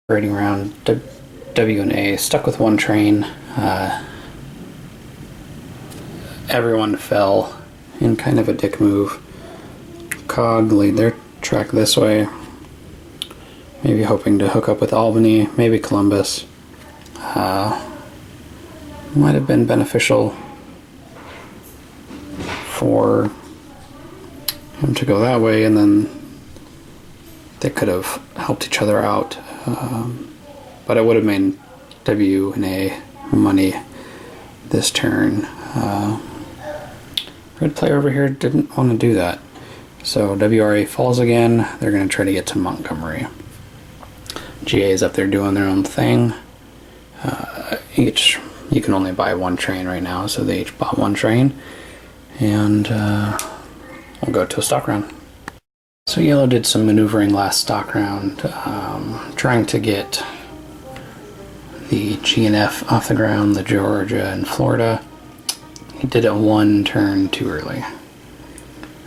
Rating round, W and A stuck with one train. Everyone fell in kind of a dick move. Cog lead their track this way, maybe hoping to hook up with Albany, maybe Columbus. Might have been beneficial for him to go that way, and then they could have helped each other out. But it would have made W and A money this turn. Red player over here didn't want to do that. So WRA falls again. They're going to try to get to Montgomery. GA is up there doing their own thing. You can only buy one train right now, so they each bought one train. And we'll go to a stock round. So yellow did some maneuvering last stock round, trying to get the G and F off the ground, the Georgia and Florida. He did it one turn too early.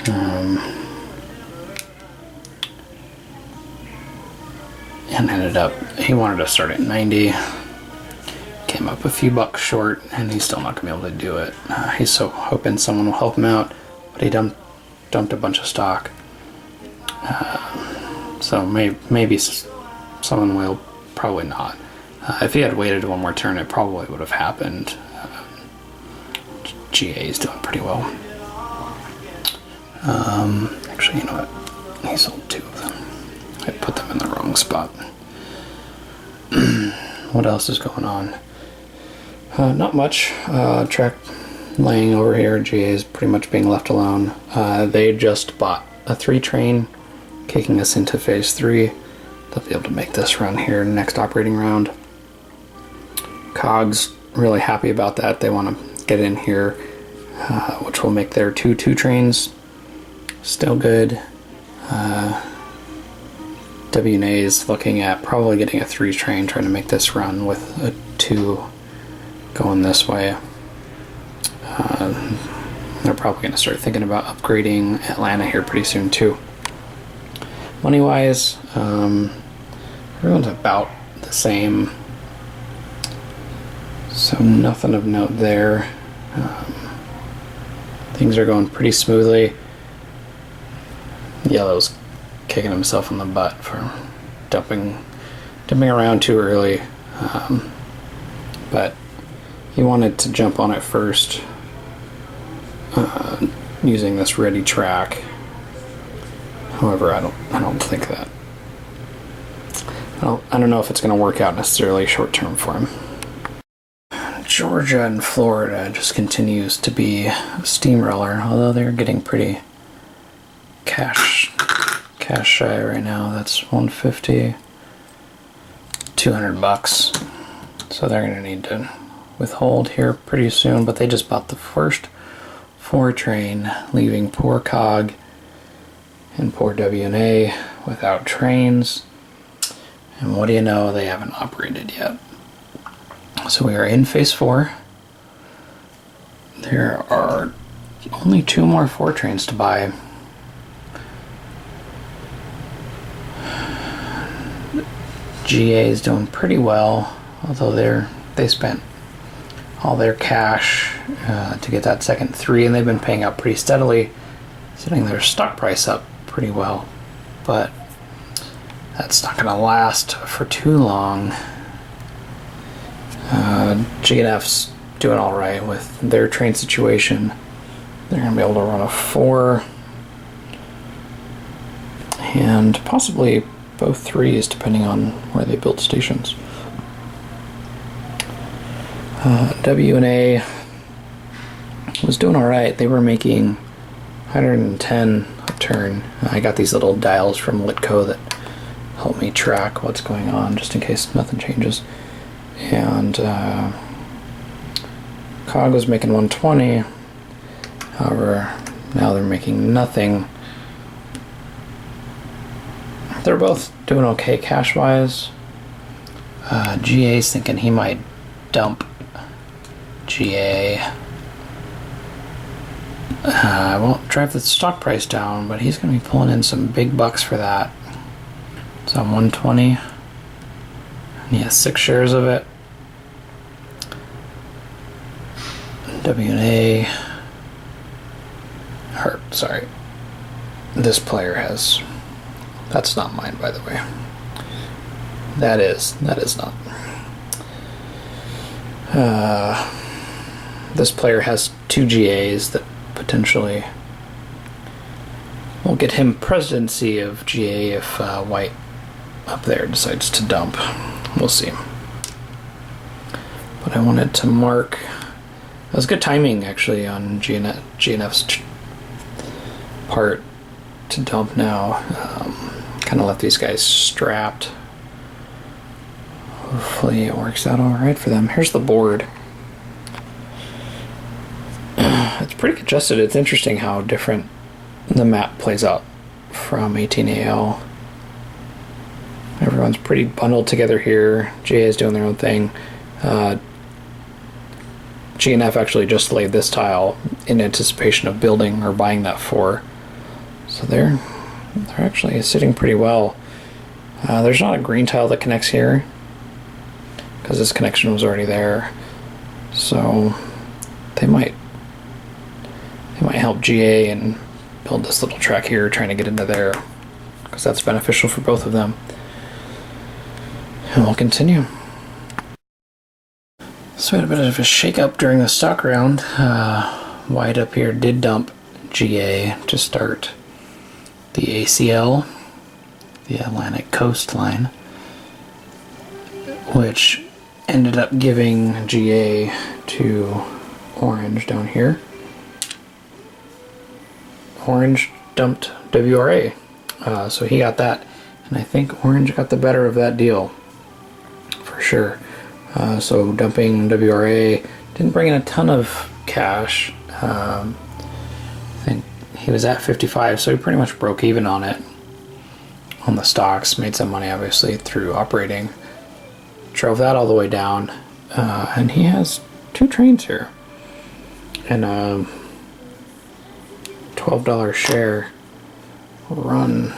And ended up, he wanted to start at 90. Came up a few bucks short, and he's still not going to be able to do it. He's so hoping someone will help him out, but he dumped a bunch of stock. So maybe someone will, probably not. If he had waited one more turn, it probably would have happened. GA is doing pretty well. Actually, you know what? He sold two of them. I put them in the wrong spot. What else is going on? Not much. Track laying over here. GA is pretty much being left alone. They just bought a 3 train, kicking us into phase 3. They'll be able to make this run here next operating round. Cog's really happy about that. They want to get in here, which will make their 2 trains still good. WNA is looking at probably getting a 3 train, trying to make this run with a 2 going this way. They're probably going to start thinking about upgrading Atlanta here pretty soon too. Money wise, everyone's about the same, so nothing of note there. Things are going pretty smoothly. Yellow's kicking himself in the butt for dumping around too early, but he wanted to jump on it first, using this ready track. However, I don't think that. I don't know if it's going to work out necessarily short term for him. Georgia and Florida just continues to be a steamroller, although they're getting pretty cash shy right now. That's 150, 200 bucks. So they're going to need to withhold here pretty soon, but they just bought the first 4 train, leaving poor Cog and poor WNA without trains. And what do you know, they haven't operated yet. So we are in phase 4. There are only 2 more 4 trains to buy. GA is doing pretty well, although they spent all their cash to get that second 3, and they've been paying out pretty steadily, setting their stock price up pretty well. But that's not going to last for too long. G&F's doing all right with their train situation. They're going to be able to run a 4 and possibly both 3s depending on where they build stations. W&A was doing all right. They were making 110 a turn. I got these little dials from Litco that help me track what's going on just in case nothing changes. And Cog was making 120. However, now they're making nothing. They're both doing okay cash wise. GA's thinking he might dump GA. I won't drive the stock price down, but he's going to be pulling in some big bucks for that. So I'm 120. He has 6 shares of it. W&A. Sorry. This player has... That's not mine, by the way. That is not. This player has 2 GAs that potentially will get him presidency of GA if White up there decides to dump. We'll see. But I wanted to mark... That was good timing, actually, on GNF's part to dump now. Kind of left these guys strapped. Hopefully it works out alright for them. Here's the board. It's pretty congested. It's interesting how different the map plays out from 18AL. Everyone's pretty bundled together here. GA is doing their own thing. GNF actually just laid this tile in anticipation of building or buying that 4. So they're actually sitting pretty well. There's not a green tile that connects here because this connection was already there. So they might help GA and build this little track here, trying to get into there, because that's beneficial for both of them. And we'll continue. So we had a bit of a shake-up during the stock round. White up here did dump GA to start the ACL, the Atlantic Coastline, which ended up giving GA to Orange down here. Orange dumped WRA, so he got that, and I think Orange got the better of that deal for sure. So dumping WRA didn't bring in a ton of cash. I think he was at 55, so he pretty much broke even on it, on the stocks. Made some money obviously through operating. Drove that all the way down, and he has 2 trains here and $12 share run.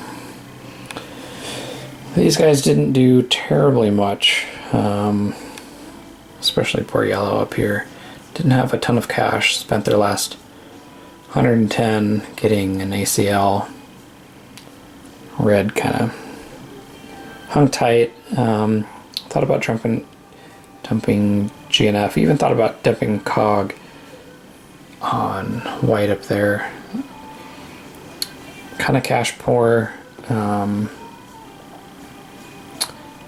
These guys didn't do terribly much, especially poor Yellow up here. Didn't have a ton of cash, spent their last 110 getting an ACL. Red kind of hung tight. Thought about dumping GNF, even thought about dumping COG on White up there. Kind of cash poor.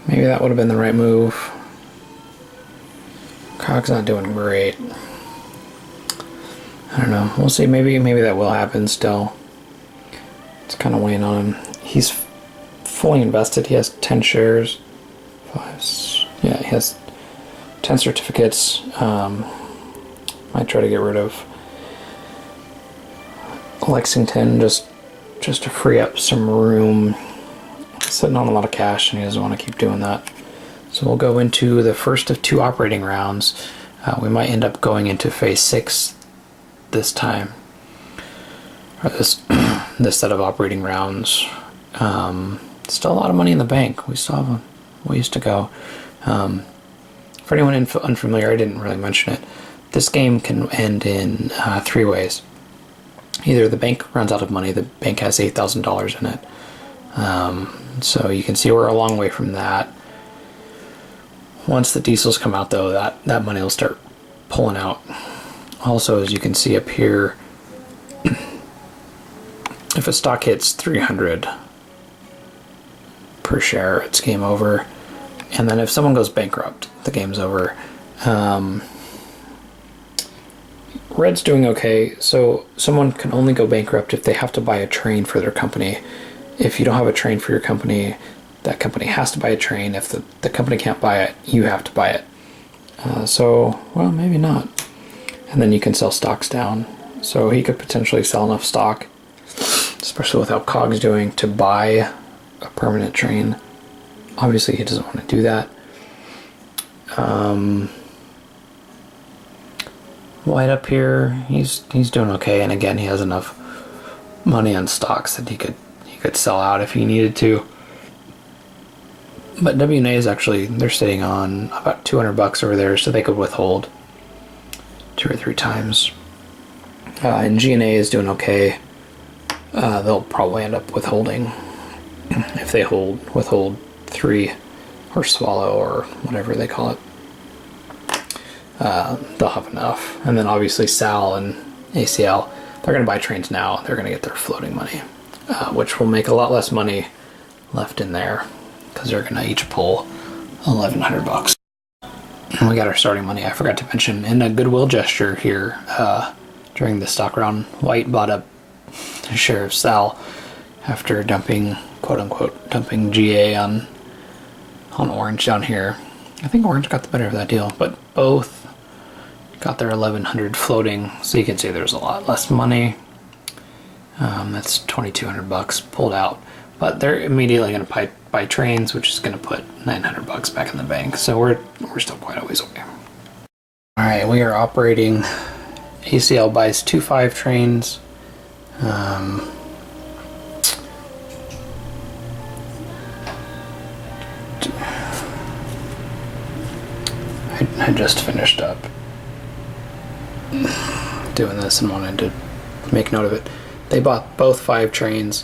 Maybe that would have been the right move. COG's not doing great. I don't know. We'll see. Maybe that will happen still. It's kind of weighing on him. He's fully invested. He has 10 shares. Yeah, he has 10 certificates. Might try to get rid of Lexington just to free up some room. Sitting on a lot of cash, and he doesn't want to keep doing that. So we'll go into the first of 2 operating rounds. We might end up going into phase 6 this time, or this set of operating rounds. Still a lot of money in the bank. We still have a ways to go. For anyone unfamiliar, I didn't really mention it. This game can end in 3 ways. Either the bank runs out of money, the bank has $8,000 in it. So you can see we're a long way from that. Once the diesels come out, though, that money will start pulling out. Also, as you can see up here, if a stock hits 300 per share, it's game over. And then if someone goes bankrupt, the game's over. Red's doing okay, so someone can only go bankrupt if they have to buy a train for their company. If you don't have a train for your company, that company has to buy a train. If the company can't buy it, you have to buy it. So, well, maybe not. And then you can sell stocks down. So he could potentially sell enough stock, especially with how COG's doing, to buy a permanent train. Obviously, he doesn't want to do that. White up here, he's doing okay, and again, he has enough money on stocks that he could sell out if he needed to. But WNA is actually, they're sitting on about 200 bucks over there, so they could withhold 2 or 3 times. And GNA is doing okay. They'll probably end up withholding, if they withhold 3 or swallow or whatever they call it. They'll have enough. And then obviously Sal and ACL, they're going to buy trains now. They're going to get their floating money, which will make a lot less money left in there, because they're going to each pull 1,100 bucks. And we got our starting money. I forgot to mention, in a goodwill gesture here, during the stock round, White bought up a share of Sal after dumping, quote unquote, dumping GA on Orange down here. I think Orange got the better of that deal, but both got their 1,100 floating, so you can see there's a lot less money. That's 2,200 bucks pulled out, but they're immediately going to buy trains, which is going to put 900 bucks back in the bank. So we're still quite a ways away. All right, we are operating. ACL buys 2 5 trains. I just finished up doing this and wanted to make note of it. They bought both 5 trains,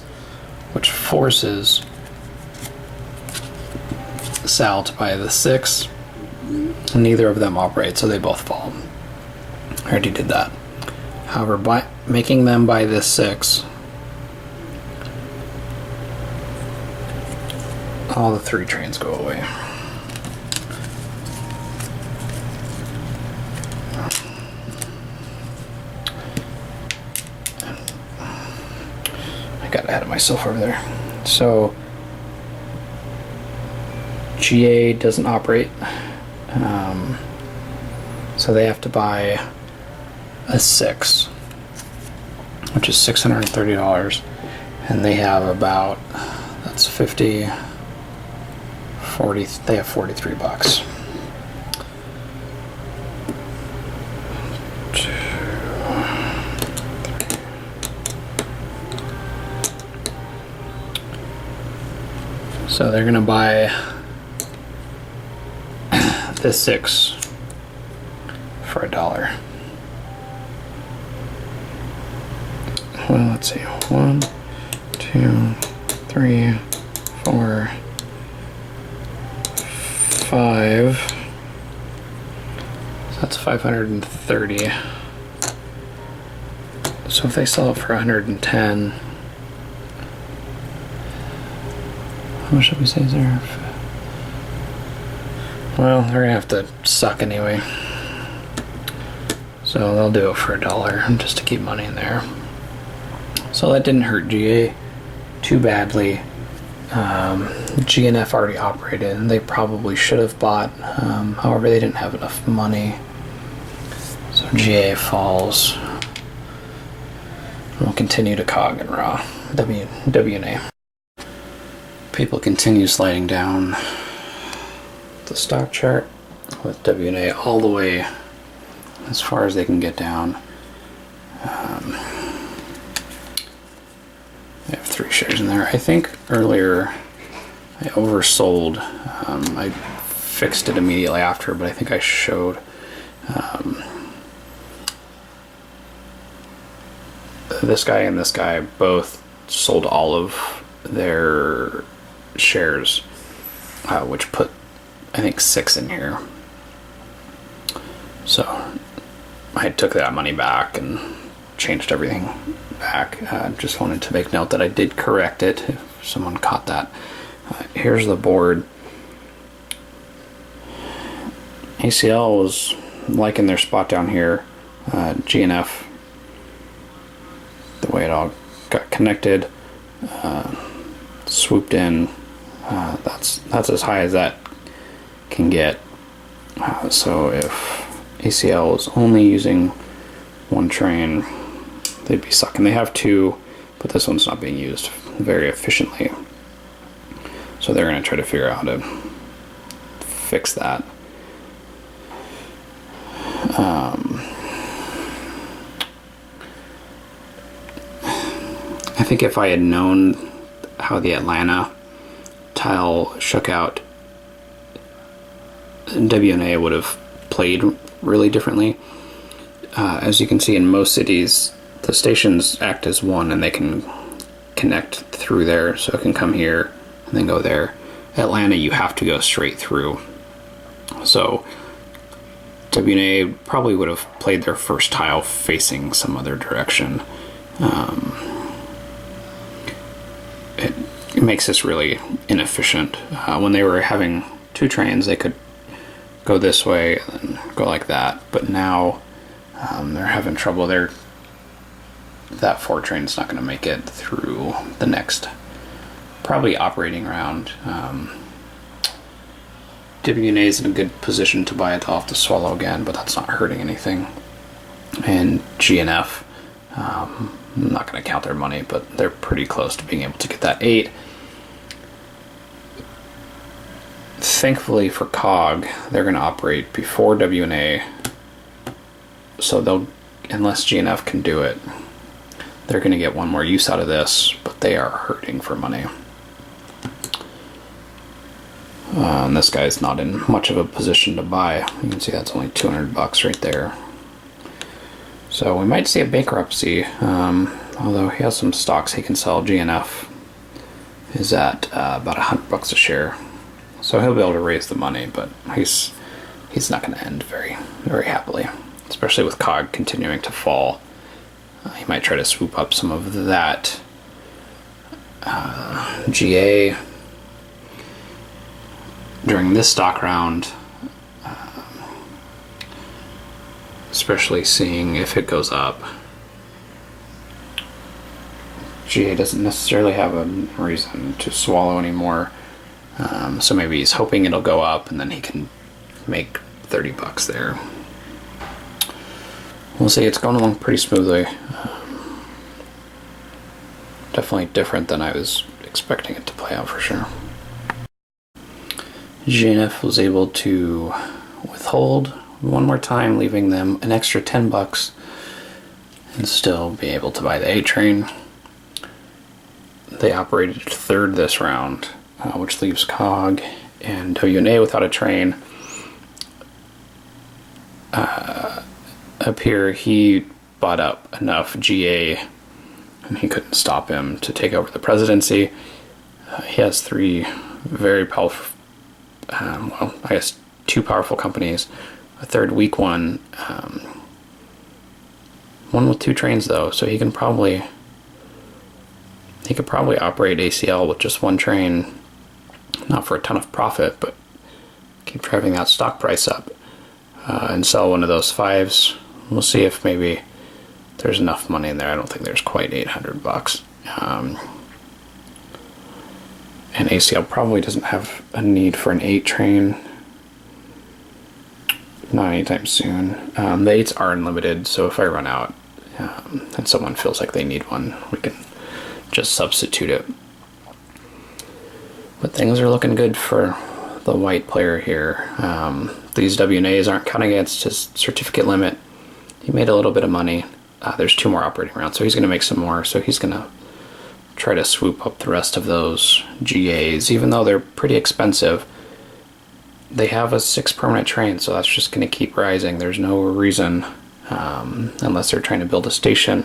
which forces Sal to buy the 6. Neither of them operate, so they both fall. I already did that. However, by making them buy this 6, all the 3 trains go away. I got ahead of myself over there. So GA doesn't operate, so they have to buy a 6, which is $630, and they have about, that's 50, 40, they have 43 bucks. So they're gonna buy this 6 for $1. Well, let's see. 1, 2, 3, 4, 5. So that's 530. So if they sell it for 110, how much should we say is there? Well, they're gonna have to suck anyway. So they'll do it for $1 just to keep money in there. So that didn't hurt GA too badly. GNF already operated, and they probably should have bought. However, they didn't have enough money. So GA falls. We'll continue to COG and RAW. WNA. People continue sliding down the stock chart with WNA all the way as far as they can get down. They have 3 shares in there. I think earlier I oversold. I fixed it immediately after, but I think I showed this guy and this guy both sold all of their shares, which put, I think, 6 in here. So I took that money back and changed everything back. Just wanted to make note that I did correct it, if someone caught that. Here's the board. ACL was liking their spot down here. GNF, the way it all got connected, swooped in. That's as high as that can get. So if ACL is only using 1 train, they'd be sucking. They have 2, but this one's not being used very efficiently. So they're going to try to figure out how to fix that. I think if I had known how the Atlanta tile shook out WNA would have played really differently. As you can see, in most cities, the stations act as one and they can connect through there, so it can come here and then go there. Atlanta, you have to go straight through. So WNA probably would have played their first tile facing some other direction. It makes this really inefficient. When they were having two trains, they could go this way and go like that, but now they're having trouble. That 4 train's not going to make it through the next probably operating round. WNA is in a good position to buy it off to swallow again, but that's not hurting anything. And GNF, I'm not going to count their money, but they're pretty close to being able to get that 8. Thankfully for COG, they're going to operate before WNA, so they'll, unless GNF can do it, they're going to get one more use out of this, but they are hurting for money. And this guy's not in much of a position to buy. You can see that's only $200 right there. So we might see a bankruptcy, although he has some stocks he can sell. GNF is at about $100 a share. So he'll be able to raise the money, but he's not going to end very, very happily, especially with COG continuing to fall. He might try to swoop up some of that. GA, during this stock round, especially seeing if it goes up, GA doesn't necessarily have a reason to swallow anymore. So maybe he's hoping it'll go up and then he can make $30 there. We'll see. It's going along pretty smoothly. Definitely different than I was expecting it to play out for sure. GNF was able to withhold one more time, leaving them an extra $10 and still be able to buy the A train. They operated third this round, which leaves COG and WNA without a train. Up here, he bought up enough GA and he couldn't stop him to take over the presidency. He has 3 very powerful, well, I guess 2 powerful companies, a third weak one, one with 2 trains though, so he could probably operate ACL with just 1 train, not for a ton of profit, but keep driving that stock price up, and sell one of those 5s. We'll see if maybe there's enough money in there. I don't think there's quite $800. And ACL probably doesn't have a need for an 8 train. Not anytime soon. The 8s are unlimited, so if I run out and someone feels like they need one, we can just substitute it. But things are looking good for the white player here. These WNAs aren't counting against his certificate limit. He made a little bit of money. There's 2 more operating rounds, so he's going to make some more. So he's going to try to swoop up the rest of those GAs, even though they're pretty expensive. They have a 6 permanent train, so that's just going to keep rising. There's no reason, unless they're trying to build a station,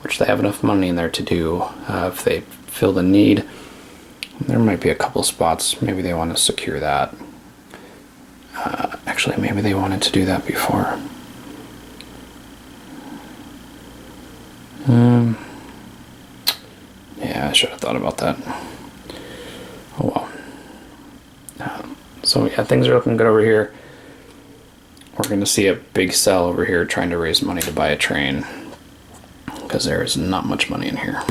which they have enough money in there to do. If they feel the need, there might be a couple spots. Maybe they want to secure that. Actually, maybe they wanted to do that before. Yeah, I should have thought about that. Oh well. So yeah, things are looking good over here. We're going to see a big sell over here trying to raise money to buy a train, because there is not much money in here.